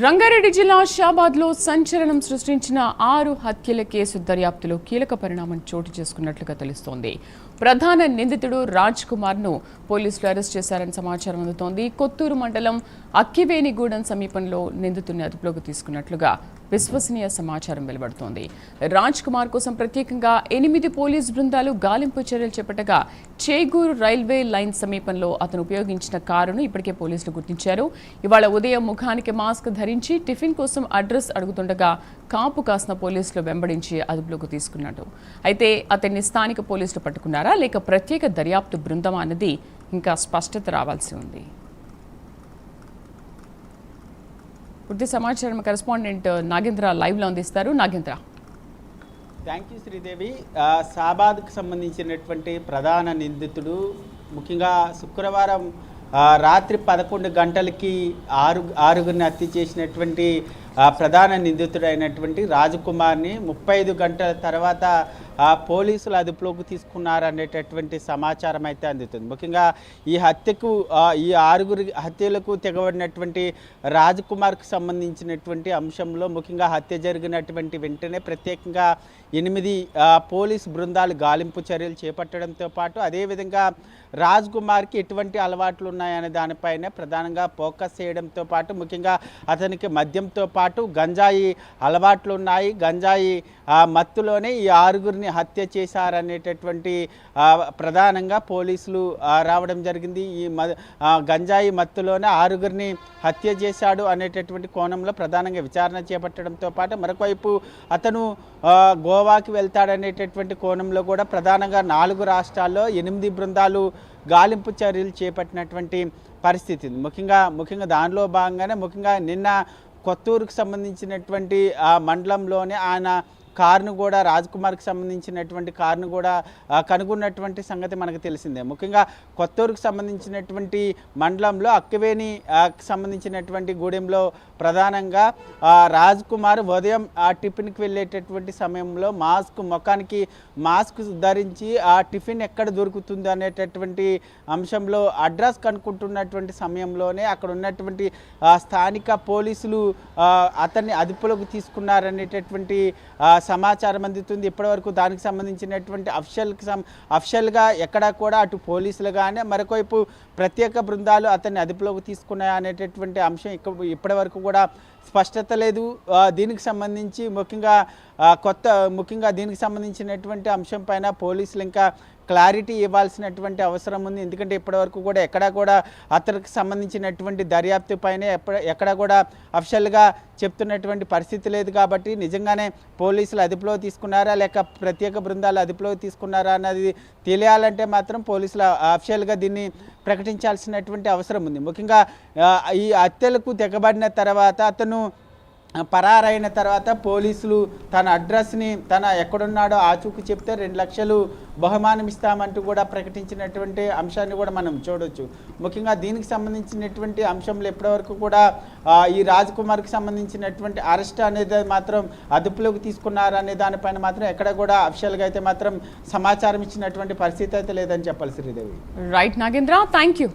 రంగారెడ్డి జిల్లా షాబాద్లో సంచలనం సృష్టించిన 6 హత్యల కేసు దర్యాప్తులో కీలక పరిణామం చోటు చేసుకున్నట్లుగా తెలుస్తోంది. ప్రధాన నిందితుడు రాజ్ కుమార్ను పోలీసులు అరెస్ట్ చేశారని సమాచారం అందుతోంది. కొత్తూరు మండలం అక్కివేనిగూడెం సమీపంలో నిందితుడిని అదుపులోకి తీసుకున్నట్లుగా విశ్వసనీయ సమాచారం వెలువడుతోంది. రాజ్ కుమార్ కోసం ప్రత్యేకంగా 8 పోలీసు బృందాలు గాలింపు చర్యలు చేపట్టగా చేగూరు రైల్వే లైన్ సమీపంలో అతను ఉపయోగించిన కారును ఇప్పటికే పోలీసులు గుర్తించారు. ఇవాళ ఉదయం ముఖానికి మాస్క్ ధరించి టిఫిన్ కోసం అడ్రస్ అడుగుతుండగా కాపు కాసిన పోలీసులు వెంబడించి అదుపులోకి తీసుకున్నాడు. అయితే అతన్ని స్థానిక పోలీసులు పట్టుకున్నారా లేక ప్రత్యేక దర్యాప్తు బృందమా అన్నది ఇంకా స్పష్టత రావాల్సి ఉంది. పూర్తి సమాచారం కరెస్పాండెంట్ నాగేంద్ర లైవ్లో అందిస్తారు. Nagendra, thank you Sridevi. షాబాద్కు సంబంధించినటువంటి ప్రధాన నిందితుడు ముఖ్యంగా శుక్రవారం రాత్రి 11 గంటలకి ఆరుగురిని హత్య చేసినటువంటి ప్రధాన నిందితుడైనటువంటి రాజకుమార్ని 35 గంటల తర్వాత పోలీసులు అదుపులోకి తీసుకున్నారనేటటువంటి సమాచారం అయితే అందుతుంది. ముఖ్యంగా ఈ ఆరుగురి హత్యలకు తెగబడినటువంటి రాజకుమార్కు సంబంధించినటువంటి అంశంలో ముఖ్యంగా హత్య జరిగినటువంటి వెంటనే ప్రత్యేకంగా 8 పోలీసు బృందాలు గాలింపు చర్యలు చేపట్టడంతో పాటు అదేవిధంగా రాజ్ కుమార్కి ఎటువంటి అలవాట్లు ఉన్నాయనే దానిపైన ప్రధానంగా ఫోకస్ చేయడంతో పాటు ముఖ్యంగా అతనికి మద్యంతో పాటు గంజాయి అలవాట్లు ఉన్నాయి, గంజాయి మత్తులోనే ఈ ఆరుగురిని హత్య చేశారనేటటువంటి ప్రధానంగా పోలీసులు రావడం జరిగింది. ఈ గంజాయి మత్తులోనే ఆరుగురిని హత్య చేశాడు అనేటటువంటి కోణంలో ప్రధానంగా విచారణ చేపట్టడంతో పాటు మరొకవైపు అతను గోవాకి వెళ్తాడనేటటువంటి కోణంలో కూడా ప్రధానంగా 4 రాష్ట్రాల్లో 8 బృందాలు గాలింపు చర్యలు చేపట్టినటువంటి పరిస్థితి ఉంది. ముఖ్యంగా దానిలో భాగంగానే ముఖ్యంగా నిన్న కొత్తూరుకు సంబంధించినటువంటి మండలంలోనే ఆయన కారును కూడా రాజ్కుమార్కి సంబంధించినటువంటి కారును కూడా కనుగొన్నటువంటి సంగతి మనకు తెలిసిందే. ముఖ్యంగా కొత్తూరుకు సంబంధించినటువంటి మండలంలో అక్కివేనికి సంబంధించినటువంటి గూడెంలో ప్రధానంగా రాజ్కుమార్ ఉదయం టిఫిన్కి వెళ్ళేటటువంటి సమయంలో ముఖానికి మాస్క్ ధరించి ఆ టిఫిన్ ఎక్కడ దొరుకుతుంది అనేటటువంటి అంశంలో అడ్రస్ కనుక్కుంటున్నటువంటి సమయంలోనే అక్కడ ఉన్నటువంటి స్థానిక పోలీసులు అతన్ని అదుపులోకి తీసుకున్నారనేటటువంటి సమాచారం అందుతుంది. ఇప్పటివరకు దానికి సంబంధించినటువంటి అఫిషియల్గా ఎక్కడా కూడా అటు పోలీసులు కానీ మరొకవైపు ప్రత్యేక బృందాలు అతన్ని అదుపులోకి తీసుకున్నాయి అనేటటువంటి అంశం ఇప్పటివరకు కూడా స్పష్టత లేదు. దీనికి సంబంధించి ముఖ్యంగా దీనికి సంబంధించినటువంటి అంశం పైన పోలీసులు ఇంకా క్లారిటీ ఇవ్వాల్సినటువంటి అవసరం ఉంది. ఎందుకంటే ఇప్పటివరకు కూడా ఎక్కడా కూడా అతనికి సంబంధించినటువంటి దర్యాప్తు పైన ఎక్కడా కూడా అఫిషియల్గా చెప్తున్నటువంటి పరిస్థితి లేదు. కాబట్టి నిజంగానే పోలీసులు అదుపులో తీసుకున్నారా లేక ప్రత్యేక బృందాలు అదుపులో తీసుకున్నారా అన్నది తెలియాలంటే మాత్రం పోలీసులు అఫిషియల్గా దీన్ని ప్రకటించాల్సినటువంటి అవసరం ఉంది. ముఖ్యంగా ఈ హత్యలకు తెగబడిన తర్వాత అతను పరారైన తర్వాత పోలీసులు తన అడ్రస్ని తన ఎక్కడున్నాడో ఆచూకు చెప్తే 2 లక్షలు బహుమానం ఇస్తామంటూ కూడా ప్రకటించినటువంటి అంశాన్ని కూడా మనం చూడవచ్చు. ముఖ్యంగా దీనికి సంబంధించినటువంటి అంశంలో ఇప్పటివరకు కూడా ఈ రాజ్కుమార్కి సంబంధించినటువంటి అరెస్ట్ అనేది మాత్రం అదుపులోకి తీసుకున్నారనే దానిపైన మాత్రం ఎక్కడ కూడా అఫిషియల్గా అయితే మాత్రం సమాచారం ఇచ్చినటువంటి పరిస్థితి అయితే లేదని చెప్పాలి Sridevi. Right Nagendra, thank you.